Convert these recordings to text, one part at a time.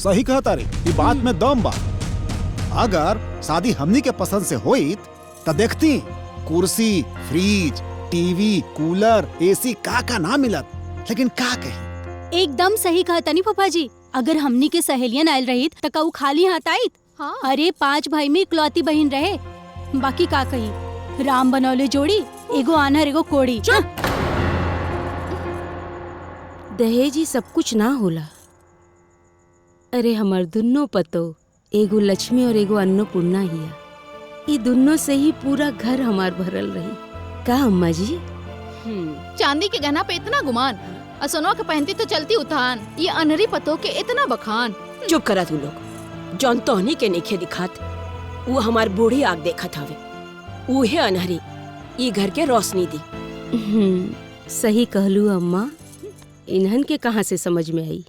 सही कहता रे, ये बात में दम बा। अगर शादी हमनी के पसंद से होई तो देखती कुर्सी, फ्रिज, टीवी, कूलर, एसी का ना मिलत, लेकिन का कही। एकदम सही कहता नहीं फूफा जी। अगर हमनी के सहेलियन आयल रही तो कऊ खाली हाथ आईत। हाँ। अरे 5 भाई में इकलौती बहन रहे, बाकी का कही राम बनौले जोड़ी, एगो आनहर एगो कोड़ी। दहेजी सब कुछ ना होला। अरे हमार दुन्नो पतो, एगो लक्ष्मी और एगो अन्नपूर्णा हिया। ये दुन्नो से ही पूरा घर हमार भरल रही। का अम्मा जी? चांदी के गहना पे इतना गुमान, असनवा के पहनती तो चलती उठान, ये अनहरी पतो के इतना बखान। चुप करा तू लोग। जौन तोहनी के नेखे दिखात, वो हमार बूढ़ी आग देखत हवे। उहे अनहरी ये घर के रोशनी दी। सही कहलू अम्मा। इन्हन के कहाँ से समझ में आई?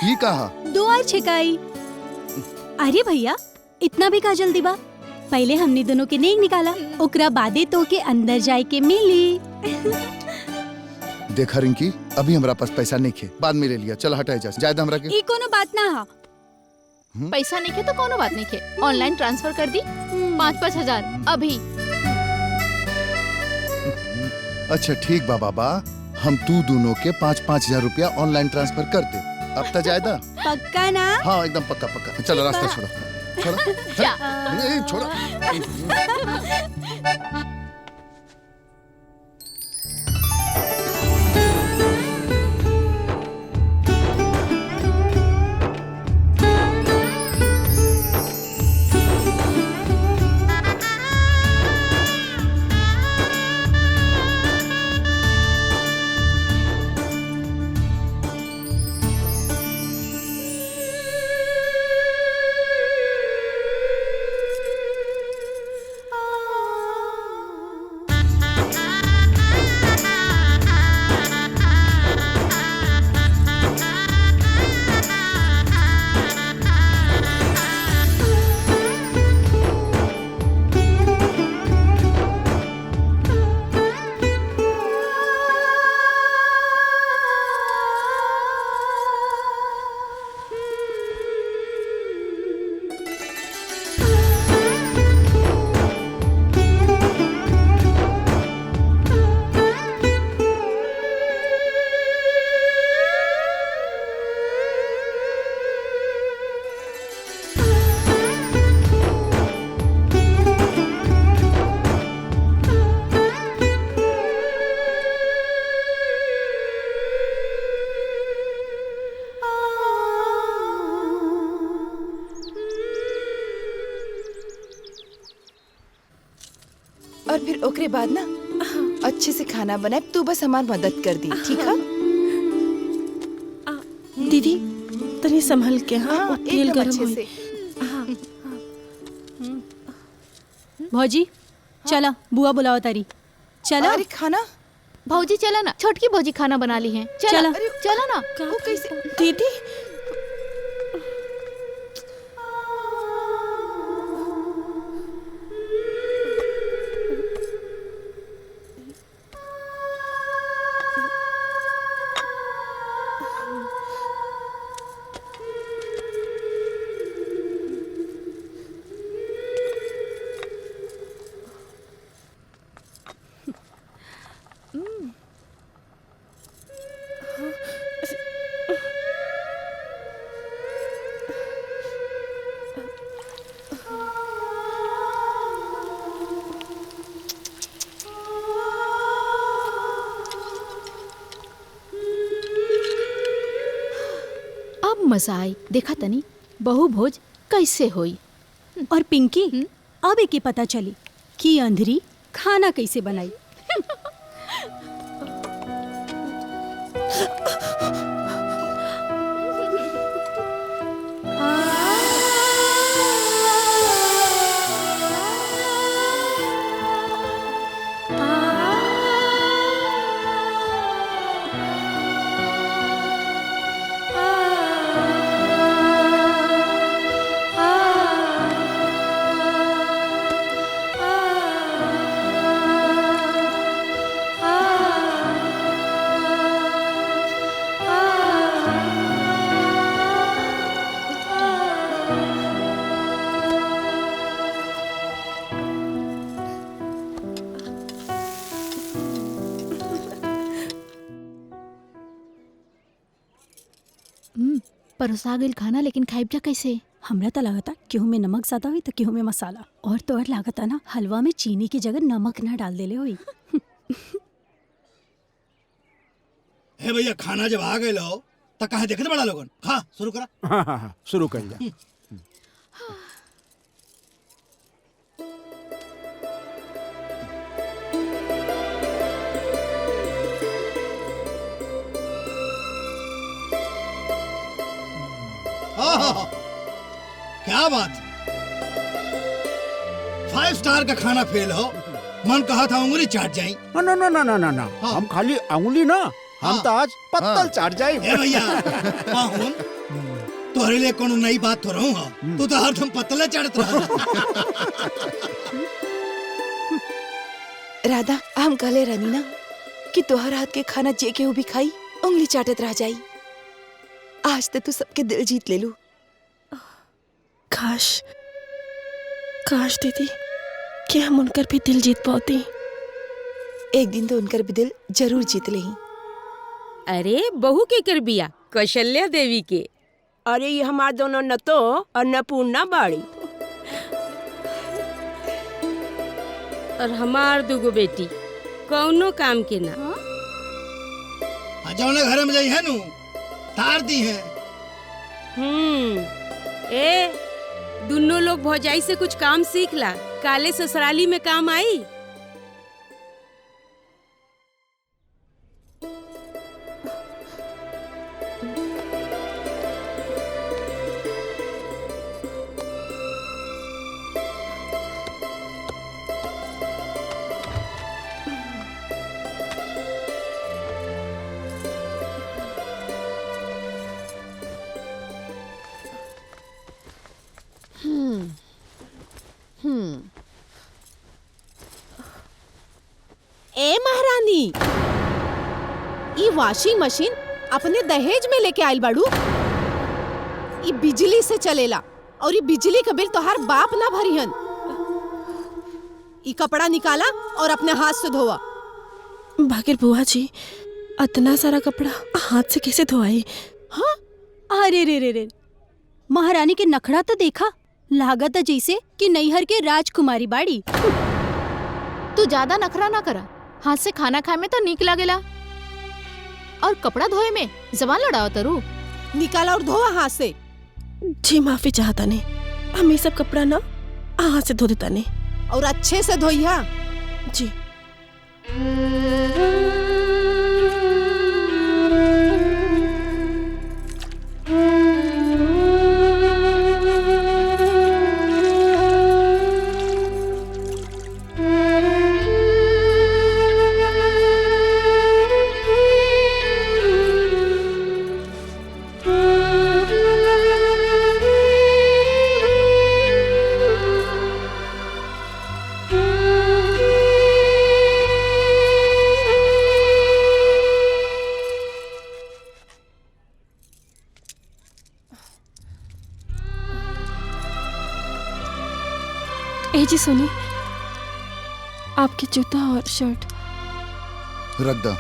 ये कहा? दुआर छिकाई। अरे भैया, इतना भी का जल्दी बा? पहले हमने दोनों के नेक निकाला, ओकरा बादे तो के अंदर जाए के मिली। देखा रिंकी, अभी हमरा पास पैसा नहीं खे, बाद में ले लिया। चल हटाए जा, जायद हमरा के। ई कोनो बात ना हा। पैसा नहीं खे तो कोनो बात नहीं खे, ऑनलाइन ट्रांसफर कर दी 5-5 हजार अभी। अच्छा ठीक बा बाबा, हम तू दोनों के 5-5 हजार रुपया ऑनलाइन ट्रांसफर कर दे। अब तक जायदा? पक्का ना? हाँ एकदम पक्का पक्का। चलो रास्ता छोड़ो, नहीं छोड़ो। और फिर ओकरे बाद ना अच्छे से खाना बनाए, तू बस हमार मदद कर दी, ठीक है? दीदी तनी संभल के। हाँ, तेल गरम होई। भौजी चला, बुआ बुलाओ तारी। चला। अरे खाना? भौजी चला ना, छोटकी भौजी खाना बना ली है। चला चला ना। वो कैसे? दीदी अब मजा आई। देखा तनी बहु भोज कैसे होई। और पिंकी अब एके पता चली कि अंधरी खाना कैसे बनाई। परोसा गइल खाना, लेकिन खाइब जा कैसे? हमरा तो लागता केहू में नमक ज्यादा हुई तो केहू में मसाला, और तो और लागता ना हलवा में चीनी की जगह नमक ना डाल देले हुई। हे भैया, खाना जब आ गए लो तो कहे देखते बड़ा लोगन। खा शुरू करा। हाँ हाँ हाँ, शुरू कर जा। हाँ, क्या बात, 5 स्टार का खाना फेल हो, मन कहा था उंगली चाट जाई। ना ना ना ना ना ना, हाँ। हम खाली अंगुली ना, हम तो आज पत्तल हाँ। चाट जाए। हे भैया, पाहुन तोहरे लिए कोनो नई बात तो रहूंगा, तू तो हरदम पतले चढ़त रहा। राधा, हम कहले रहनी ना कि तोहर हाथ के खाना जे केहू भी खाई उंगली चाटत रह जाई। आज तो तू सबके दिल जीत ले लू। काश काश दीदी कि हम उनकर भी दिल जीत पाती। एक दिन तो उनकर भी दिल जरूर जीत लेही। अरे बहू के कर बिया कौशल्या देवी के। अरे ये हमार दोनों नतो अन्नपूर्णा बाड़ी। और हमार दुगो बेटी कौनो काम के ना। जौने घर में जाई है नु तार दी है। ए दोनों लोग भौजाई से कुछ काम सीख ला, काले ससुराली में काम आई। ए महारानी, ये वॉशिंग मशीन अपने दहेज में लेके आइल बाड़ू। ये बिजली से चलेला और ये बिजली का बिल तोहार बाप ना भरिहन। ये कपड़ा निकाला और अपने हाथ से धोवा। बाकिर बुआ जी, इतना सारा कपड़ा हाथ से कैसे धोआई? हाँ, अरे रे रे रे, महारानी के नखड़ा तो देखा, लागत जैसे कि नैहर के राजकुमारी बाड़ी। तू ज्यादा नखरा ना करा। हाथ से खाना खाए में तो नीक लागेला, और कपड़ा धोए में जबान लड़ाओ तरू। निकाला और धोवा हाथ से। जी माफी चाहता नहीं, हम ये सब कपड़ा ना हाथ से धो देता नहीं। और अच्छे से धोइया। जी। ए जी सुनिए, आपके जूता और शर्ट। रख दा।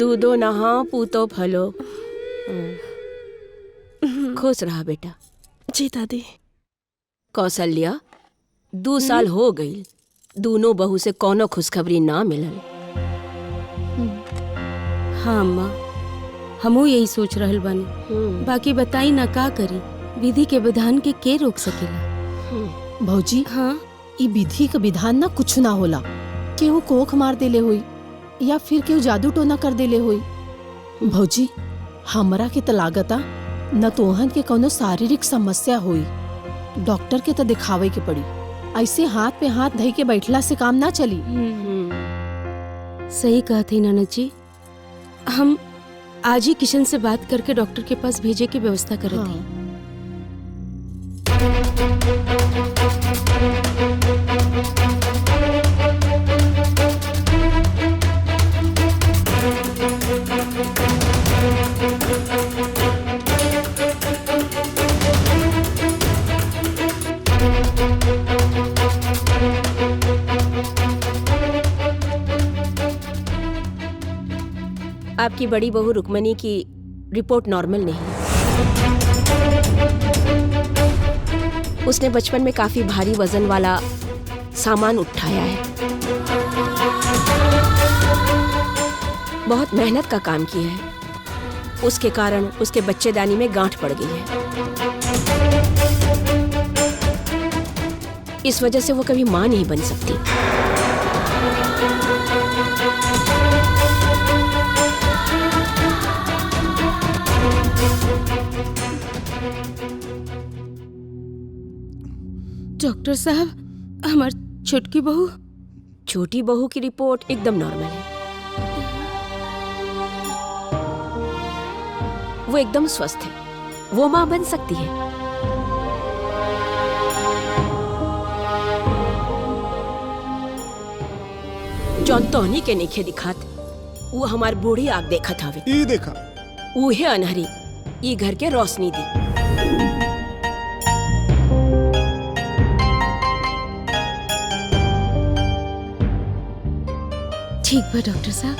दूधो नहा पूतो फलो। खुश रहा बेटा। जी दादी। कौशल्या, 2 साल हो गई, दोनों बहू से कोनो खुशखबरी ना मिलल। हाँ अम्मा, हमू यही सोच रहल बानी। बाकी बताई ना का करी, विधि के विधान के रोक सकेला। भौजी, हाँ ई विधि का विधान ना कुछ ना होला। केहू कोख मार देले हुई या फिर केहू जादू टोना कर देले हुई। भौजी, हमरा के त लागता न तोहन के कोनो शारीरिक समस्या हुई। डॉक्टर के त दिखावे के पड़ी। ऐसे हाथ पे हाथ धई के बैठला से काम ना चली। सही कहती ननद जी। हम आज ही किशन से बात करके डॉक्टर के पास भेजे की व्यवस्था कर रहे थे। आपकी बड़ी बहू रुक्मणी की रिपोर्ट नॉर्मल नहीं है। उसने बचपन में काफी भारी वजन वाला सामान उठाया है, बहुत मेहनत का काम किया है। उसके कारण उसके बच्चेदानी में गांठ पड़ गई है। इस वजह से वो कभी मां नहीं बन सकती। डॉक्टर साहब, हमार छोटकी बहू। छोटी बहू की रिपोर्ट एकदम नॉर्मल है। वो एकदम स्वस्थ है, वो मां बन सकती है। जौन तोहनी के नेखे दिखात, वो हमार बूढ़ी आग देखत हवे। ई देखा, उहे अनहरी ई घर के रोशनी दी। ठीक बा डॉक्टर साहब।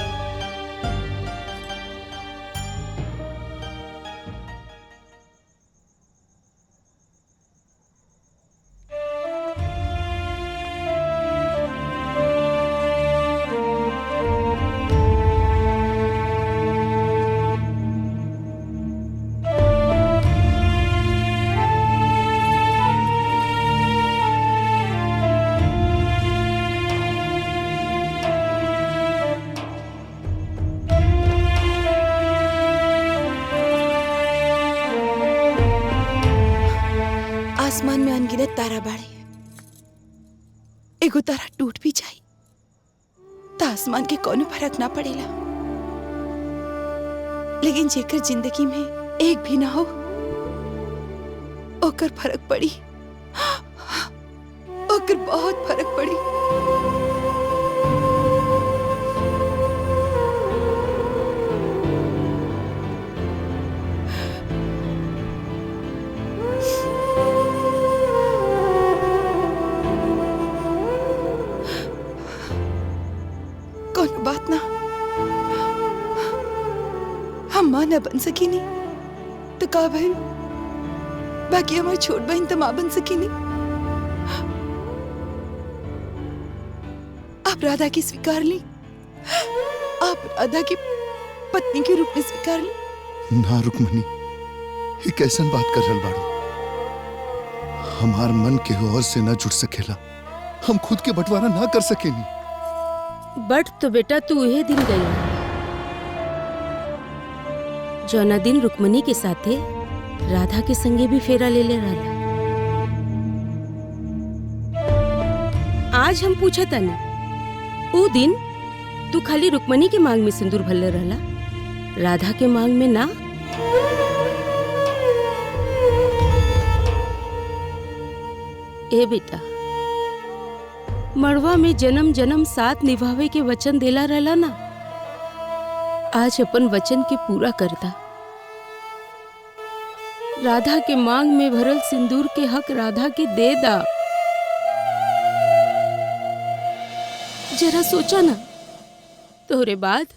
आसमान में अनगिनत तारा बाड़े। एगो तारा टूट भी जाई तो आसमान के कोनो फर्क ना पड़ेला, लेकिन जेकर जिंदगी में एक भी ना हो, ओकर फर्क पड़ी। ओकर बहुत फर्क पड़ी। बात ना, हम मां ना बन सकी नहीं तो का बहन, बाकी हमारी छोट बहन तो मां बन सकी नहीं। आप राधा की स्वीकार ली, आप राधा की पत्नी के रूप में स्वीकार ली। ना रुक्मणी, ये कैसन बात कर रहल बाड़ू? हमार मन के और से ना जुड़ सकेला, हम खुद के बंटवारा ना कर सकेनी। बट तो बेटा तू यह दिन गई जौना दिन रुक्मणी के साथे राधा के संगे भी फेरा ले रहला। आज हम पूछा तनी, वो दिन तू खाली रुक्मणी के मांग में सिंदूर भरले रहला, राधा के मांग में ना? ए बेटा, मड़वा में जन्म जन्म साथ निभावे के वचन देला रहला ना, आज अपन वचन के पूरा करता। राधा के मांग में भरल सिंदूर के हक राधा के दे दा। जरा सोचा ना, तोहरे बाद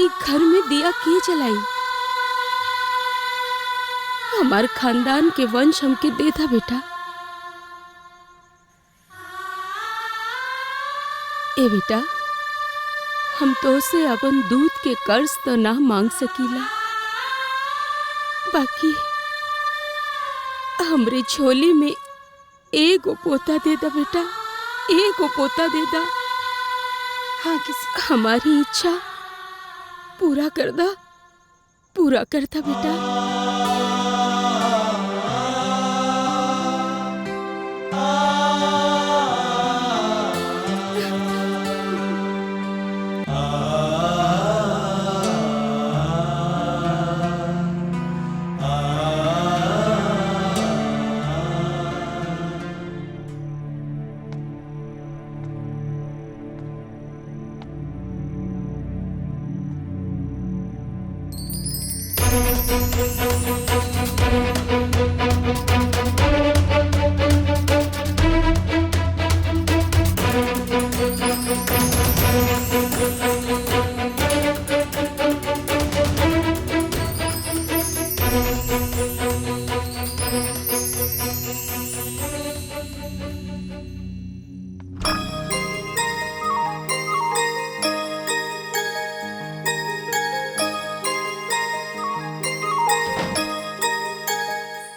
ई घर में दिया के जलाई? हमार खानदान के वंश हमके देता बेटा। ए बेटा, हम तो से अपन दूध के कर्ज तो ना मांग सकीला, बाकी हमरे झोली में एगो पोता दे दा बेटा, एगो पोता दे दा। हाँ हमारी इच्छा पूरा कर दा, पूरा करता बेटा।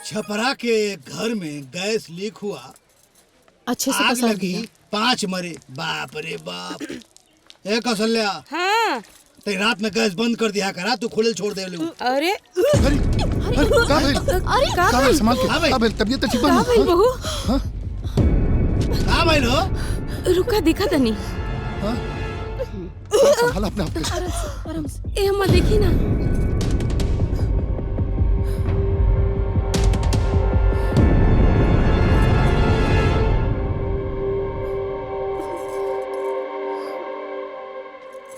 छपरा के घर में गैस लीक हुआ, अच्छे से आग पसार लगी, दिया। 5 मरे। बाप रे बाप। ए कौशल्या, हाँ। ते रात में गैस बंद कर दिया करा, तू खुले छोड़ दे ले। अरे का भइल? का भइल? संभाल के। का भइल? तबीयत तो ठीक बा? भाई बहू, का भइल हो? रुका देखा तनी। संभाल अपने आप को। ए हम्मा देखी ना।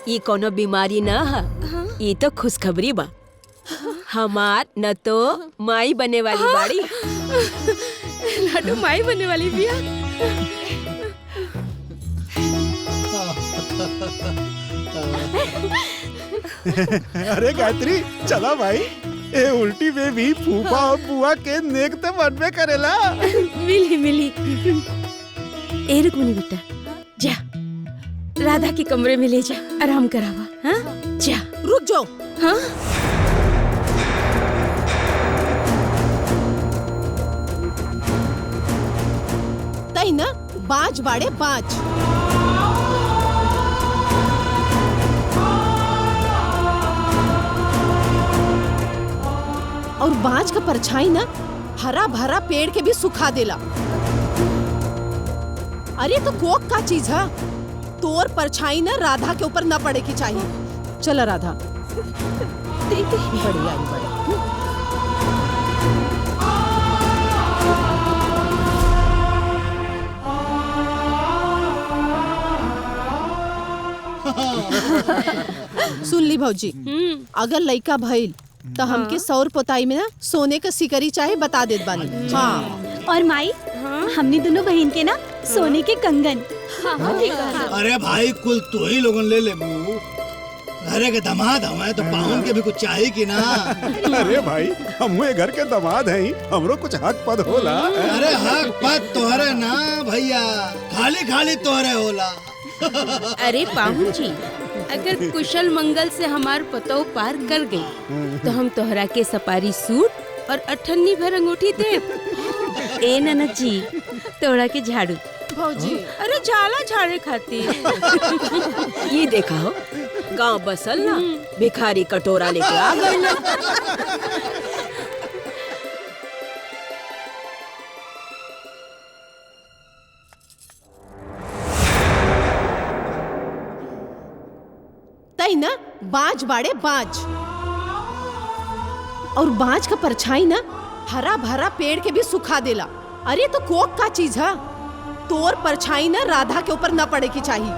ये कोनो बीमारी ना है, ये तो खुशखबरी बा। हमार न तो माई बने वाली बाड़ी। लाडू माई बनने वाली बिया। अरे गायत्री, चला भाई। ए उल्टी में भी फूफा और बुआ के नेक तो बनबे करेला। मिली मिली। ए रुक्मिणी बेटा, जा राधा के कमरे में ले जा, आराम करावा। हाँ जा। रुक जाओ। हाँ तई ना बाज बाड़े बाज। और बाज का परछाई ना हरा भरा पेड़ के भी सुखा देला। अरे तो कोक का चीज है, तोर परछाई ना राधा के ऊपर ना पड़े की चाहिए। चला राधा, बढ़िया बढ़िया। सुन ली भौजी, अगर लइका भइल तो हमके सौर पोताई में ना सोने का सिकरी चाहे बता देत बानी। हाँ। और माई, हमने दोनों बहन के ना सोने के कंगन। अरे भाई, कुल तू ही लोगन ले ले मुँह। घरे के दामाद हमें तो पाहुन के भी कुछ चाहिए कि ना। अरे भाई, हम घर के दामाद हैं, हमरो कुछ हक पद होला। अरे हक पद तोहरे ना भैया, खाली खाली तोहरे होला। अरे पाहुन जी, अगर कुशल मंगल से हमार पतो पार कर गई तो हम तोहरा के सपारी सूट और 98 भर अंगूठी दे। ए ननद जी, तोड़ा के झाड़ू। भौजी, अरे झाला झाड़े खातिर। ये देखा हो, गांव बसल ना भिखारी कटोरा लेके आ गए ना। तई ना बाज बाड़े बाज। और बाज का परछाई ना हरा भरा पेड़ के भी सुखा देला। अरे तो कोक का चीज है, तोर परछाई ना राधा के ऊपर ना पड़े की चाहिए।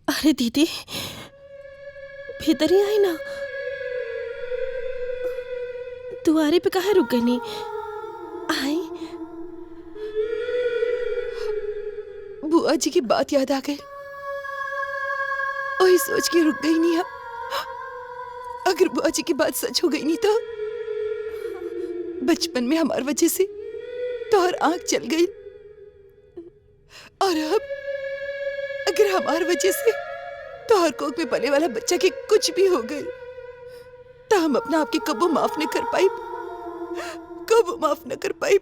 अरे दीदी, भीतर ही आई ना। दुआरे पे कहाँ रुक गई नी? आई बुआ जी की बात याद आ गई, वही सोच के रुक गई नहीं। अगर बुआ जी की बात सच हो गई नहीं तो बचपन में हमारी वजह से तोहर आंख चल गई, और अब अगर हमारी वजह से तोहर कोख में पले वाला बच्चा के कुछ भी हो गए तो हम अपना आपके कबो माफ न कर पाई, कबो माफ न कर पाई।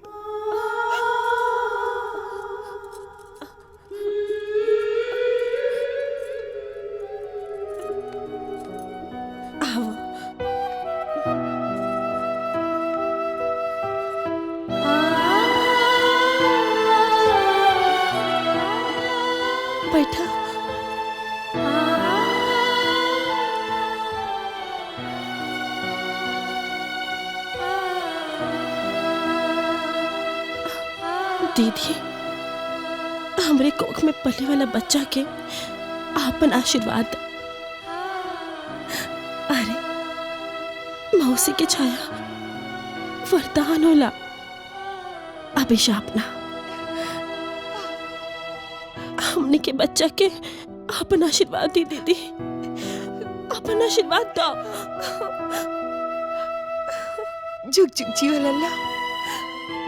बैठा। दीदी, हमरे कोख में पले वाला बच्चा के आपन आशीर्वाद। अरे मौसी के छाया वरदान होला, अभिशाप ना। हमने के बच्चा के अपन आशीर्वाद दी दीदी, अपन आशीर्वाद दो। जुग जुग जियो लल्ला,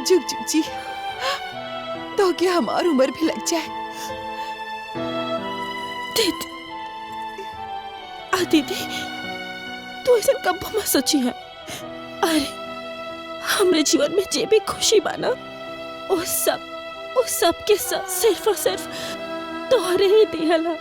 जुग जुग जी, तो क्या हमारी उम्र भी लग जाए। दीदी, दीदी तू ऐसा कब मत सोची है। अरे हमरे जीवन में जे भी खुशी बाना वो सब के सब सिर्फ और सिर्फ तोहरे ही दिहला।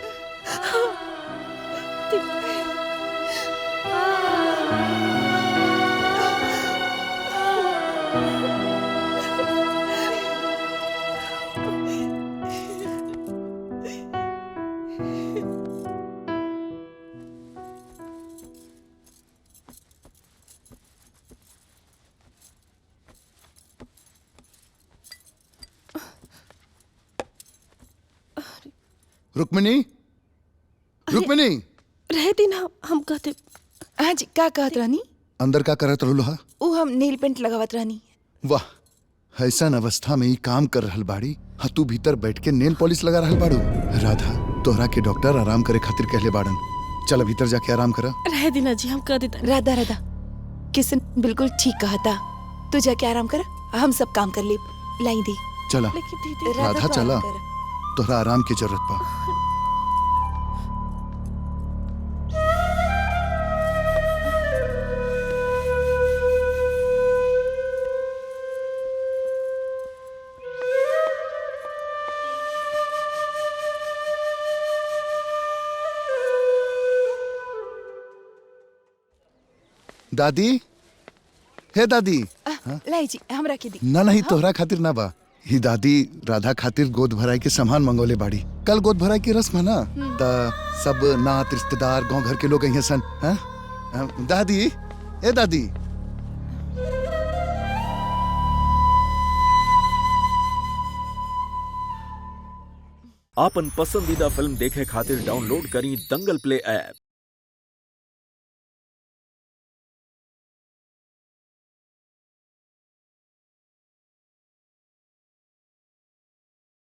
रुक्मिनी, रुक्मिनी, रह दी ना। हम कहते हाँ जी, का कहत रानी? अंदर का करत रहलू हा? वो हम नेल पेंट लगावत रानी। वाह, ऐसा अवस्था में ही काम कर रहल बाड़ी, हाँ तू भीतर बैठ के नेल पॉलिश लगा रहल बाड़ू। राधा, तोहरा के डॉक्टर आराम करे खातिर कहले बाड़न, चल भीतर जाके आराम करा। रह दी ना जी, हम कह देता। राधा राधा, किशन बिल्कुल ठीक कहा था, तू जाके आराम कर, हम सब काम कर ले। लाई दी चला लेकिन दीदी राधा, तो चला, आराम कर। तोहरा आराम की जरूरत बा। दादी, हे दादी। लाई जी, हमरा के दी। ना नहीं, तोहरा खातिर ना बा, ही दादी राधा खातिर गोद भराई के सामान मंगोले बाड़ी। कल गोद भराई की रस्म है ना, ता सब नात रिश्तेदार गांव घर के लोग अहिए सन। हाँ? दादी, ए दादी। आपन पसंदीदा फिल्म देखे खातिर डाउनलोड करी दंगल प्ले ऐप।